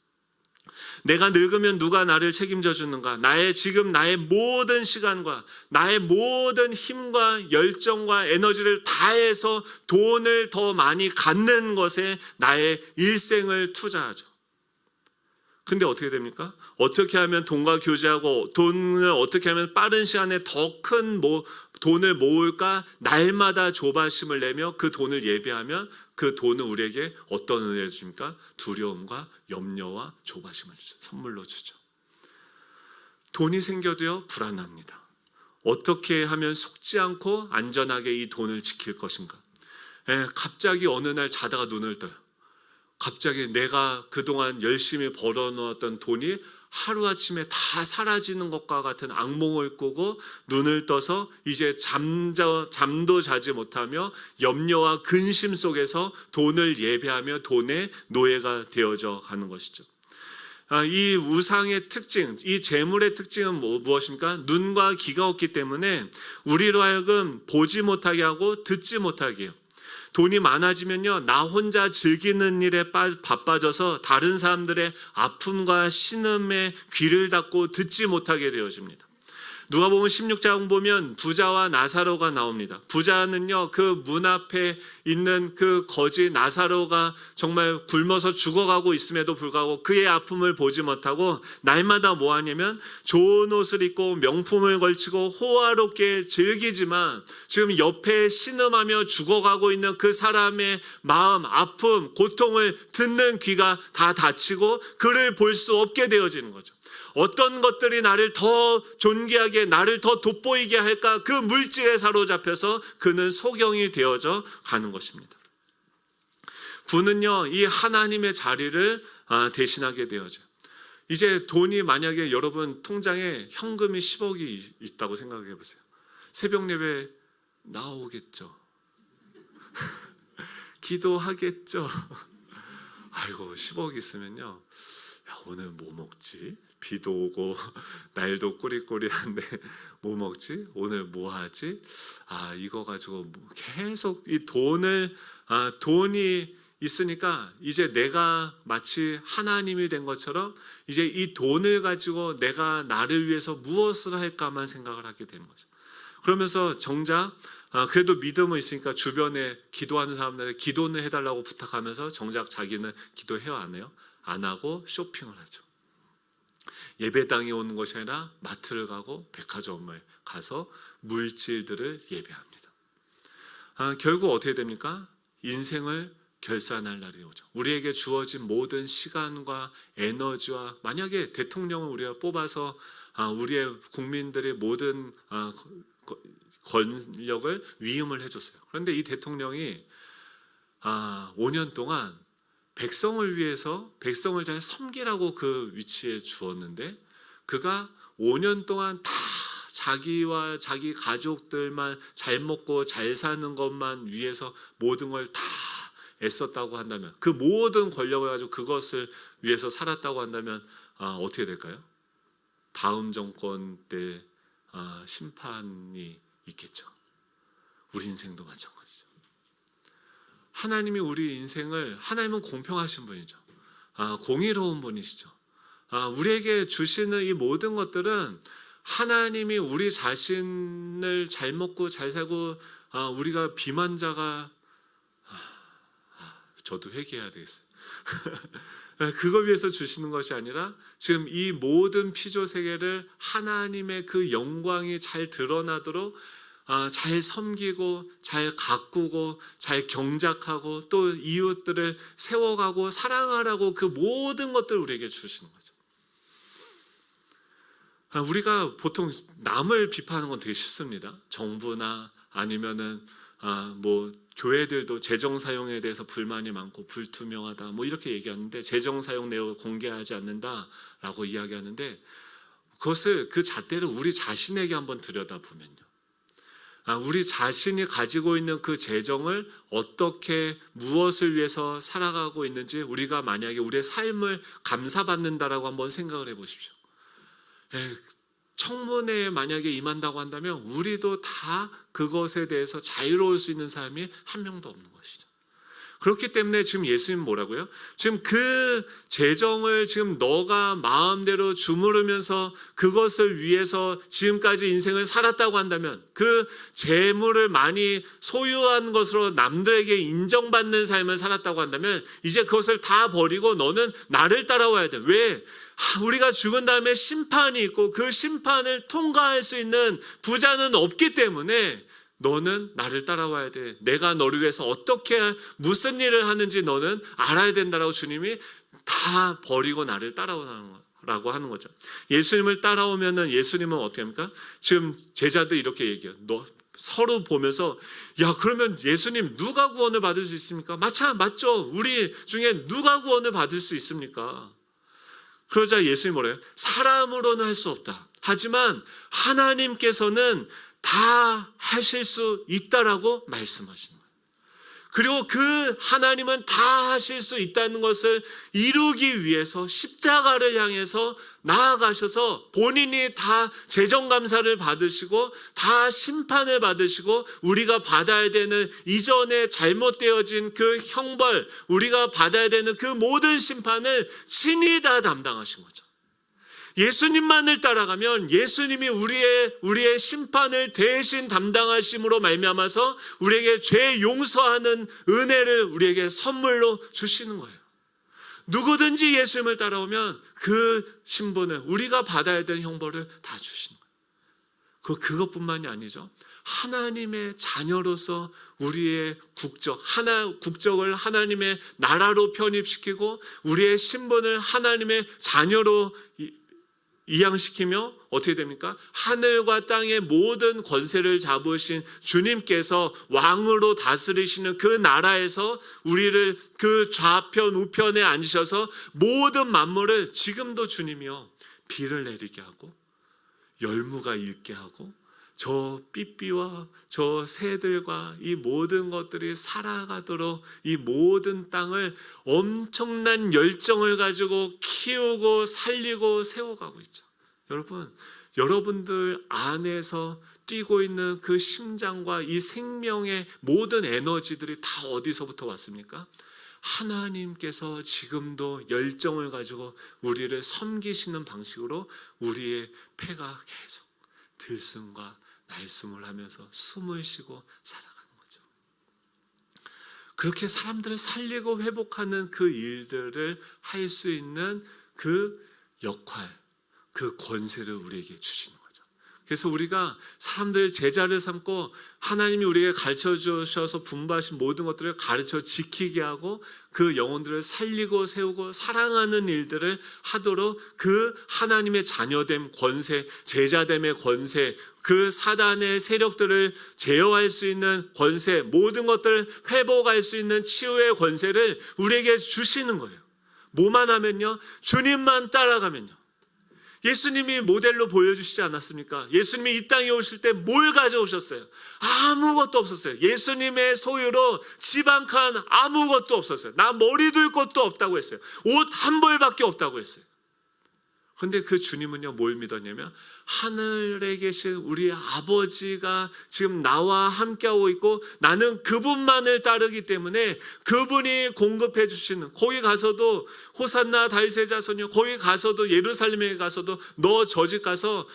내가 늙으면 누가 나를 책임져 주는가? 나의 모든 시간과 나의 모든 힘과 열정과 에너지를 다해서 돈을 더 많이 갖는 것에 나의 일생을 투자하죠. 근데 어떻게 됩니까? 어떻게 하면 돈과 교제하고 돈을 어떻게 하면 빠른 시간에 더 큰 돈을 모을까? 날마다 조바심을 내며 그 돈을 예배하면 그 돈은 우리에게 어떤 은혜를 줍니까? 두려움과 염려와 조바심을 주죠. 선물로 주죠. 돈이 생겨도요, 불안합니다. 어떻게 하면 속지 않고 안전하게 이 돈을 지킬 것인가? 갑자기 어느 날 자다가 눈을 떠요. 갑자기 내가 그동안 열심히 벌어놓았던 돈이 하루아침에 다 사라지는 것과 같은 악몽을 꾸고 눈을 떠서 이제 잠도 자지 못하며 염려와 근심 속에서 돈을 예배하며 돈의 노예가 되어져 가는 것이죠. 이 우상의 특징, 이 재물의 특징은 무엇입니까? 눈과 귀가 없기 때문에 우리로 하여금 보지 못하게 하고 듣지 못하게 해요. 돈이 많아지면요, 나 혼자 즐기는 일에 바빠져서 다른 사람들의 아픔과 신음에 귀를 닫고 듣지 못하게 되어집니다. 누가복음 16장 보면 부자와 나사로가 나옵니다. 부자는요, 그 문 앞에 있는 그 거지 나사로가 정말 굶어서 죽어가고 있음에도 불구하고 그의 아픔을 보지 못하고 날마다 뭐 하냐면 좋은 옷을 입고 명품을 걸치고 호화롭게 즐기지만 지금 옆에 신음하며 죽어가고 있는 그 사람의 마음, 아픔, 고통을 듣는 귀가 다 닫히고 그를 볼 수 없게 되어지는 거죠. 어떤 것들이 나를 더 존귀하게, 나를 더 돋보이게 할까? 그 물질에 사로잡혀서 그는 소경이 되어져 가는 것입니다. 부는요, 이 하나님의 자리를 대신하게 되어져요. 이제 돈이 만약에 여러분 통장에 현금이 10억이 있다고 생각해 보세요. 새벽 예배 나오겠죠. 기도하겠죠. 아이고, 10억 있으면요, 야, 오늘 뭐 먹지? 비도 오고 날도 꾸리꾸리한데 뭐 먹지? 오늘 뭐 하지? 이거 가지고 계속 이 돈이 있으니까 이제 내가 마치 하나님이 된 것처럼 이제 이 돈을 가지고 내가 나를 위해서 무엇을 할까만 생각을 하게 되는 거죠. 그러면서 정작 그래도 믿음은 있으니까 주변에 기도하는 사람들한테 기도는 해달라고 부탁하면서 정작 자기는 기도해요, 안 해요? 안 하고 쇼핑을 하죠. 예배당에 오는 것이 아니라 마트를 가고 백화점에 가서 물질들을 예배합니다. 결국 어떻게 됩니까? 인생을 결산할 날이 오죠. 우리에게 주어진 모든 시간과 에너지와 만약에 대통령을 우리가 뽑아서 우리의 국민들의 모든 권력을 위임을 해줬어요. 그런데 이 대통령이 5년 동안 백성을 위해서 백성을 잘 섬기라고 그 위치에 주었는데 그가 5년 동안 다 자기와 자기 가족들만 잘 먹고 잘 사는 것만 위해서 모든 걸 다 애썼다고 한다면, 그 모든 권력을 가지고 그것을 위해서 살았다고 한다면 어떻게 될까요? 다음 정권 때 심판이 있겠죠. 우리 인생도 마찬가지죠. 하나님이 우리 인생을, 하나님은 공평하신 분이죠. 공의로운 분이시죠. 우리에게 주시는 이 모든 것들은 하나님이 우리 자신을 잘 먹고 잘 살고 우리가 비만자가 저도 회개해야 되겠어요. 그걸 위해서 주시는 것이 아니라 지금 이 모든 피조 세계를 하나님의 그 영광이 잘 드러나도록 잘 섬기고 잘 가꾸고 잘 경작하고 또 이웃들을 세워가고 사랑하라고 그 모든 것들을 우리에게 주시는 거죠. 우리가 보통 남을 비판하는 건 되게 쉽습니다. 정부나 아니면은 뭐 교회들도 재정 사용에 대해서 불만이 많고 불투명하다 뭐 이렇게 얘기하는데, 재정 사용 내역을 공개하지 않는다라고 이야기하는데, 그것을 그 잣대를 우리 자신에게 한번 들여다보면요, 우리 자신이 가지고 있는 그 재정을 어떻게 무엇을 위해서 살아가고 있는지 우리가 만약에 우리의 삶을 감사받는다라고 한번 생각을 해보십시오. 청문회에 만약에 임한다고 한다면 우리도 다 그것에 대해서 자유로울 수 있는 사람이 한 명도 없는 것이죠. 그렇기 때문에 지금 예수님 뭐라고요? 지금 그 재정을 지금 너가 마음대로 주무르면서 그것을 위해서 지금까지 인생을 살았다고 한다면, 그 재물을 많이 소유한 것으로 남들에게 인정받는 삶을 살았다고 한다면 이제 그것을 다 버리고 너는 나를 따라와야 돼. 왜? 우리가 죽은 다음에 심판이 있고 그 심판을 통과할 수 있는 부자는 없기 때문에 너는 나를 따라와야 돼. 내가 너를 위해서 어떻게 무슨 일을 하는지 너는 알아야 된다라고 주님이 다 버리고 나를 따라오라고 하는 거죠. 예수님을 따라오면은 예수님은 어떻게 합니까? 지금 제자들 이렇게 얘기해요. 너 서로 보면서 야, 그러면 예수님 누가 구원을 받을 수 있습니까? 맞죠. 우리 중에 누가 구원을 받을 수 있습니까? 그러자 예수님이 뭐래요? 사람으로는 할 수 없다. 하지만 하나님께서는 다 하실 수 있다라고 말씀하시는 거예요. 그리고 그 하나님은 다 하실 수 있다는 것을 이루기 위해서 십자가를 향해서 나아가셔서 본인이 다 재정감사를 받으시고 다 심판을 받으시고 우리가 받아야 되는 이전에 잘못되어진 그 형벌, 우리가 받아야 되는 그 모든 심판을 친히 다 담당하신 거죠. 예수님만을 따라가면 예수님이 우리의 심판을 대신 담당하심으로 말미암아서 우리에게 죄 용서하는 은혜를 우리에게 선물로 주시는 거예요. 누구든지 예수님을 따라오면 그 신분을, 우리가 받아야 되는 형벌을 다 주시는 거예요. 그것뿐만이 아니죠. 하나님의 자녀로서 우리의 국적을 하나님의 나라로 편입시키고 우리의 신분을 하나님의 자녀로 이양시키며 어떻게 됩니까? 하늘과 땅의 모든 권세를 잡으신 주님께서 왕으로 다스리시는 그 나라에서 우리를 그 좌편 우편에 앉으셔서 모든 만물을, 지금도 주님이요, 비를 내리게 하고 열무가 일게 하고 저 삐삐와 저 새들과 이 모든 것들이 살아가도록 이 모든 땅을 엄청난 열정을 가지고 키우고 살리고 세워가고 있죠. 여러분들 안에서 뛰고 있는 그 심장과 이 생명의 모든 에너지들이 다 어디서부터 왔습니까? 하나님께서 지금도 열정을 가지고 우리를 섬기시는 방식으로 우리의 폐가 계속 들숨과 날숨을 하면서 숨을 쉬고 살아가는 거죠. 그렇게 사람들을 살리고 회복하는 그 일들을 할 수 있는 그 역할, 그 권세를 우리에게 주시는 거죠. 그래서 우리가 사람들의 제자를 삼고 하나님이 우리에게 가르쳐 주셔서 분부하신 모든 것들을 가르쳐 지키게 하고 그 영혼들을 살리고 세우고 사랑하는 일들을 하도록 그 하나님의 자녀됨 권세, 제자됨의 권세, 그 사단의 세력들을 제어할 수 있는 권세, 모든 것들을 회복할 수 있는 치유의 권세를 우리에게 주시는 거예요. 뭐만 하면요? 주님만 따라가면요. 예수님이 모델로 보여주시지 않았습니까? 예수님이 이 땅에 오실 때 뭘 가져오셨어요? 아무것도 없었어요. 예수님의 소유로 집 한 칸 아무것도 없었어요. 나 머리 둘 곳도 없다고 했어요. 옷 한 벌밖에 없다고 했어요. 근데 그 주님은요, 뭘 믿었냐면 하늘에 계신 우리 아버지가 지금 나와 함께하고 있고 나는 그분만을 따르기 때문에 그분이 공급해 주시는, 거기 가서도 호산나 다윗의 자손이요, 거기 가서도 예루살렘에 가서도 너 저 집 가서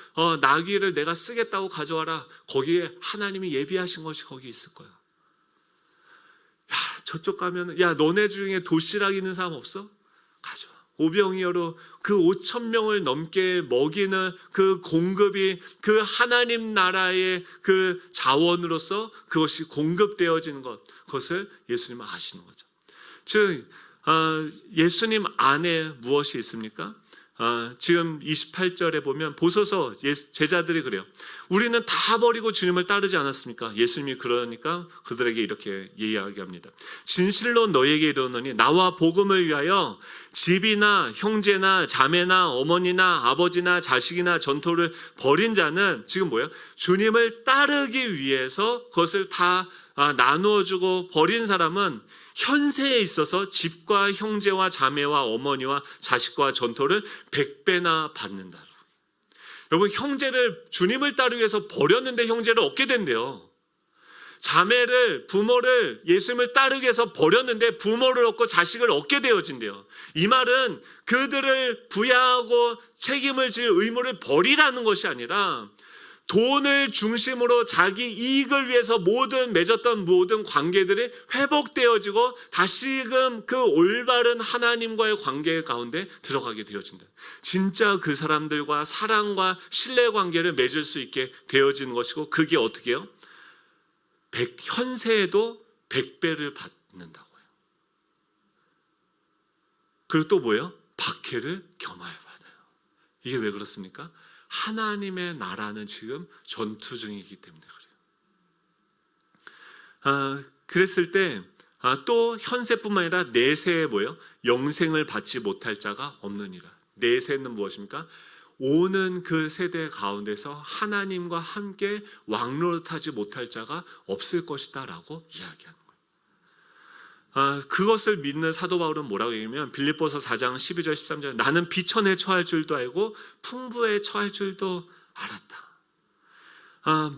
나귀를 내가 쓰겠다고 가져와라. 거기에 하나님이 예비하신 것이 거기 있을 거야. 야, 저쪽 가면 야, 너네 중에 도시락 있는 사람 없어? 가져와. 오병이어로 그 5,000명을 넘게 먹이는 그 공급이 그 하나님 나라의 그 자원으로서 그것이 공급되어지는 것, 그것을 예수님은 아시는 거죠. 즉 예수님 안에 무엇이 있습니까? 지금 28절에 보면 보소서, 제자들이 그래요. 우리는 다 버리고 주님을 따르지 않았습니까? 예수님이 그러니까 그들에게 이렇게 이야기합니다. 진실로 너에게 이르노니 나와 복음을 위하여 집이나 형제나 자매나 어머니나 아버지나 자식이나 전토를 벌인 자는 지금 뭐예요? 주님을 따르기 위해서 그것을 다 나누어주고 버린 사람은 현세에 있어서 집과 형제와 자매와 어머니와 자식과 전토를 100배나 받는다. 여러분, 형제를 주님을 따르기 위해서 버렸는데 형제를 얻게 된대요. 자매를, 부모를 예수님을 따르기 위해서 버렸는데 부모를 얻고 자식을 얻게 되어진대요. 이 말은 그들을 부양하고 책임을 질 의무를 버리라는 것이 아니라 돈을 중심으로 자기 이익을 위해서 맺었던 모든 관계들이 회복되어지고 다시금 그 올바른 하나님과의 관계 가운데 들어가게 되어진다. 진짜 그 사람들과 사랑과 신뢰 관계를 맺을 수 있게 되어지는 것이고, 그게 어떻게 해요? 현세에도 100배를 받는다고요. 그리고 또 뭐예요? 박해를 겸하여 받아요. 이게 왜 그렇습니까? 하나님의 나라는 지금 전투 중이기 때문에 그래요. 그랬을 때 또 현세뿐만 아니라 내세에 뭐예요? 영생을 받지 못할 자가 없느니라. 내세는 무엇입니까? 오는 그 세대 가운데서 하나님과 함께 왕노릇하지 못할 자가 없을 것이다 라고 이야기하는 거예요. 그것을 믿는 사도 바울은 뭐라고 얘기하면 빌립보서 4장 12절 13절, 나는 비천에 처할 줄도 알고 풍부에 처할 줄도 알았다.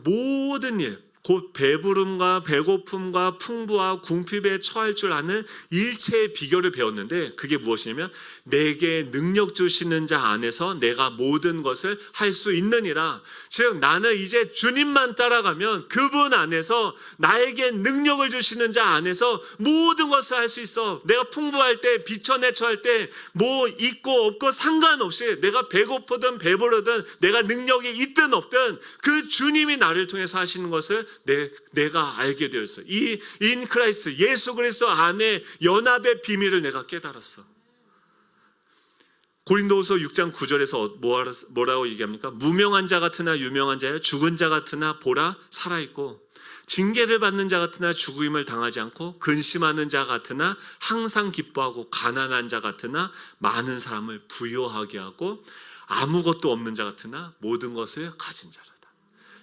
모든 일, 곧 배부름과 배고픔과 풍부와 궁핍에 처할 줄 아는 일체의 비결을 배웠는데, 그게 무엇이냐면 내게 능력 주시는 자 안에서 내가 모든 것을 할 수 있느니라. 즉 나는 이제 주님만 따라가면 그분 안에서 나에게 능력을 주시는 자 안에서 모든 것을 할 수 있어. 내가 풍부할 때, 비천에 처할 때 뭐 있고 없고 상관없이, 내가 배고프든 배부르든 내가 능력이 있든 없든 그 주님이 나를 통해서 하시는 것을 내가 알게 되었어. 이 인 크라이스트, 예수 그리스도 안에 연합의 비밀을 내가 깨달았어. 고린도후서 6장 9절에서 뭐라고 얘기합니까? 무명한 자 같으나 유명한 자야, 죽은 자 같으나 보라 살아있고, 징계를 받는 자 같으나 죽음을 당하지 않고, 근심하는 자 같으나 항상 기뻐하고, 가난한 자 같으나 많은 사람을 부요하게 하고, 아무것도 없는 자 같으나 모든 것을 가진 자라.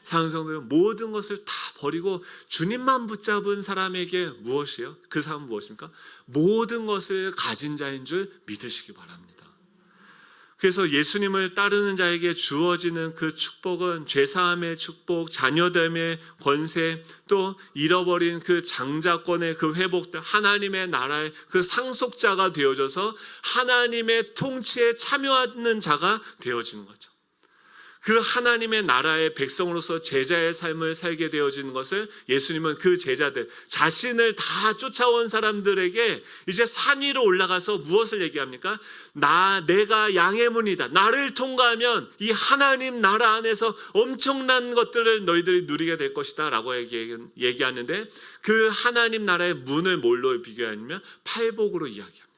사랑하는 성도들, 모든 것을 다 버리고 주님만 붙잡은 사람에게 무엇이에요? 그 사람은 무엇입니까? 모든 것을 가진 자인 줄 믿으시기 바랍니다. 그래서 예수님을 따르는 자에게 주어지는 그 축복은 죄사함의 축복, 자녀됨의 권세, 또 잃어버린 그 장자권의 그 회복, 하나님의 나라의 그 상속자가 되어져서 하나님의 통치에 참여하는 자가 되어지는 거죠. 그 하나님의 나라의 백성으로서 제자의 삶을 살게 되어지는 것을 예수님은 그 제자들, 자신을 다 쫓아온 사람들에게 이제 산 위로 올라가서 무엇을 얘기합니까? 내가 양의 문이다. 나를 통과하면 이 하나님 나라 안에서 엄청난 것들을 너희들이 누리게 될 것이다 라고 얘기하는데, 그 하나님 나라의 문을 뭘로 비교하냐면 팔복으로 이야기합니다.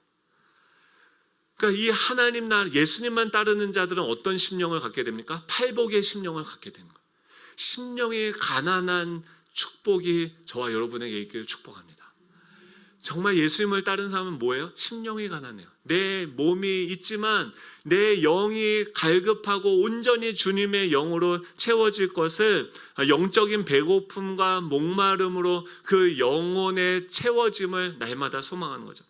그러니까 이 하나님 나라, 예수님만 따르는 자들은 어떤 심령을 갖게 됩니까? 팔복의 심령을 갖게 되는 거예요. 심령이 가난한 축복이 저와 여러분에게 있기를 축복합니다. 정말 예수님을 따른 사람은 뭐예요? 심령이 가난해요. 내 몸이 있지만 내 영이 갈급하고 온전히 주님의 영으로 채워질 것을 영적인 배고픔과 목마름으로 그 영혼의 채워짐을 날마다 소망하는 거죠.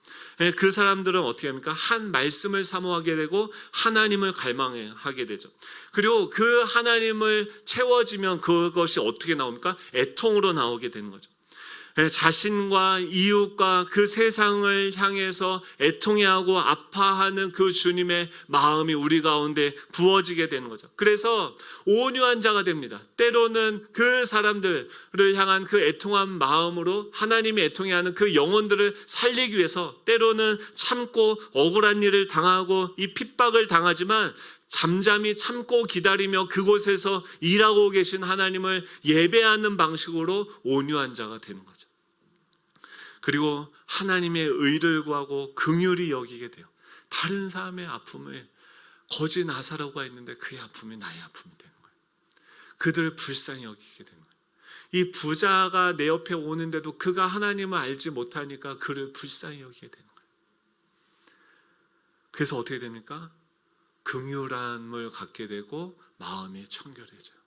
그 사람들은 어떻게 합니까? 한 말씀을 사모하게 되고 하나님을 갈망하게 되죠. 그리고 그 하나님을 채워지면 그것이 어떻게 나옵니까? 애통으로 나오게 되는 거죠. 자신과 이웃과 그 세상을 향해서 애통해하고 아파하는 그 주님의 마음이 우리 가운데 부어지게 되는 거죠. 그래서 온유한 자가 됩니다. 때로는 그 사람들을 향한 그 애통한 마음으로 하나님이 애통해하는 그 영혼들을 살리기 위해서 때로는 참고 억울한 일을 당하고 이 핍박을 당하지만 잠잠히 참고 기다리며 그곳에서 일하고 계신 하나님을 예배하는 방식으로 온유한 자가 되는 거죠. 그리고 하나님의 의를 구하고 긍휼히 여기게 돼요. 다른 사람의 아픔을 거지 나사로가 있는데 그의 아픔이 나의 아픔이 되는 거예요. 그들을 불쌍히 여기게 되는 거예요. 이 부자가 내 옆에 오는데도 그가 하나님을 알지 못하니까 그를 불쌍히 여기게 되는 거예요. 그래서 어떻게 됩니까? 긍휼함을 갖게 되고 마음이 청결해져요.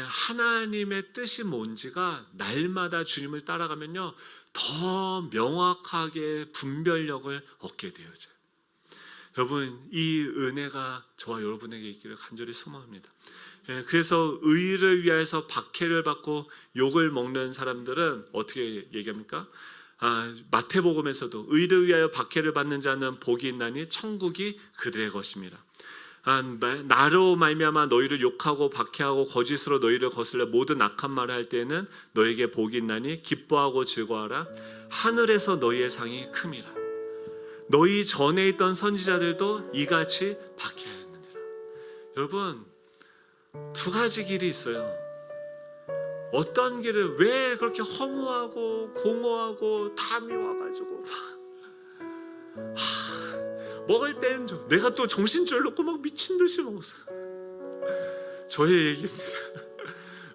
하나님의 뜻이 뭔지가 날마다 주님을 따라가면요 더 명확하게 분별력을 얻게 되어져요. 여러분, 이 은혜가 저와 여러분에게 있기를 간절히 소망합니다. 그래서 의를 위하여서 박해를 받고 욕을 먹는 사람들은 어떻게 얘기합니까? 마태복음에서도 의를 위하여 박해를 받는 자는 복이 있나니 천국이 그들의 것입니다. 나로 말미암아 너희를 욕하고 박해하고 거짓으로 너희를 거슬러 모든 악한 말을 할 때에는 너에게 복이 있나니 기뻐하고 즐거워하라. 하늘에서 너희의 상이 큼이라. 너희 전에 있던 선지자들도 이같이 박해하였느니라. 여러분, 두 가지 길이 있어요. 어떤 길을 왜 그렇게 허무하고 공허하고 탐이 와가지고 먹을 땐 내가 또 정신줄 놓고 막 미친 듯이 먹었어요. 저의 얘기입니다.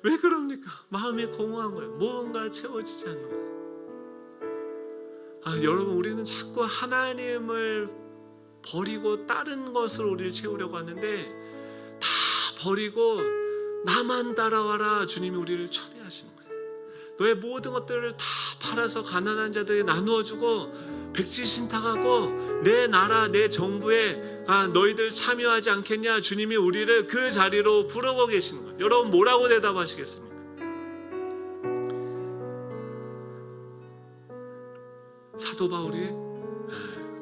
왜 그럽니까? 마음이 공허한 거예요. 뭔가 채워지지 않는 거예요. 여러분, 우리는 자꾸 하나님을 버리고 다른 것으로 우리를 채우려고 하는데 다 버리고 나만 따라와라. 주님이 우리를 초대하시는 거예요. 너의 모든 것들을 다 팔아서 가난한 자들에게 나누어주고 백지신탁하고 내 나라 내 정부에 너희들 참여하지 않겠냐. 주님이 우리를 그 자리로 부르고 계시는 거예요. 여러분, 뭐라고 대답하시겠습니까? 사도 바울이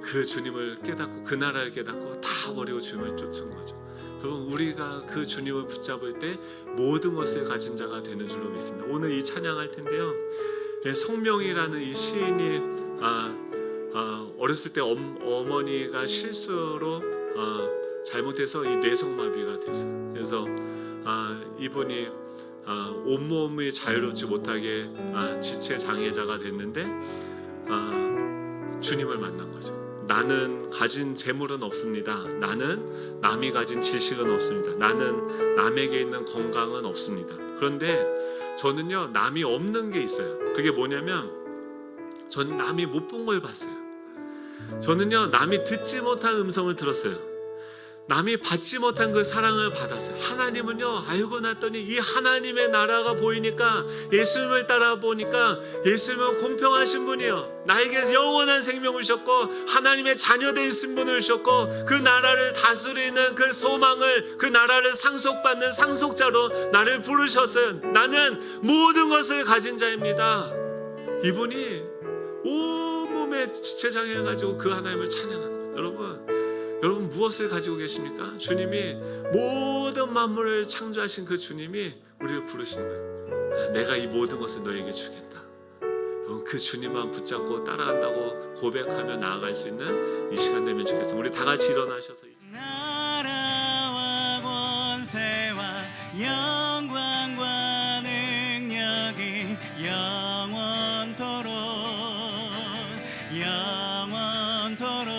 그 주님을 깨닫고 그 나라를 깨닫고 다 버리고 주님을 쫓은 거죠. 여러분, 우리가 그 주님을 붙잡을 때 모든 것을 가진 자가 되는 줄로 믿습니다. 오늘 이 찬양할 텐데요, 송명이라는 이 시인이 어렸을 때 어머니가 실수로 잘못해서 이 뇌성마비가 됐어요. 그래서 이분이 온몸이 자유롭지 못하게 지체 장애자가 됐는데 주님을 만난 거죠. 나는 가진 재물은 없습니다. 나는 남이 가진 지식은 없습니다. 나는 남에게 있는 건강은 없습니다. 그런데 저는요, 남이 없는 게 있어요. 그게 뭐냐면 저는 남이 못 본 걸 봤어요. 저는요, 남이 듣지 못한 음성을 들었어요. 남이 받지 못한 그 사랑을 받았어요. 하나님은요, 알고 났더니 이 하나님의 나라가 보이니까 예수님을 따라 보니까 예수님은 공평하신 분이요, 나에게 영원한 생명을 주셨고 하나님의 자녀 되신 분을 주셨고 그 나라를 다스리는 그 소망을, 그 나라를 상속받는 상속자로 나를 부르셨어요. 나는 모든 것을 가진 자입니다. 이분이 온몸에 지체장애를 가지고 그 하나님을 찬양하는 거예요. 여러분 무엇을 가지고 계십니까? 주님이 모든 만물을 창조하신 그 주님이 우리를 부르신 거예요. 내가 이 모든 것을 너에게 주겠다. 여러분, 그 주님만 붙잡고 따라간다고 고백하며 나아갈 수 있는 이 시간 되면 좋겠습니다. 우리 다 같이 일어나셔서 나라와 권세와 영광과 능력이 영원토록 영원토록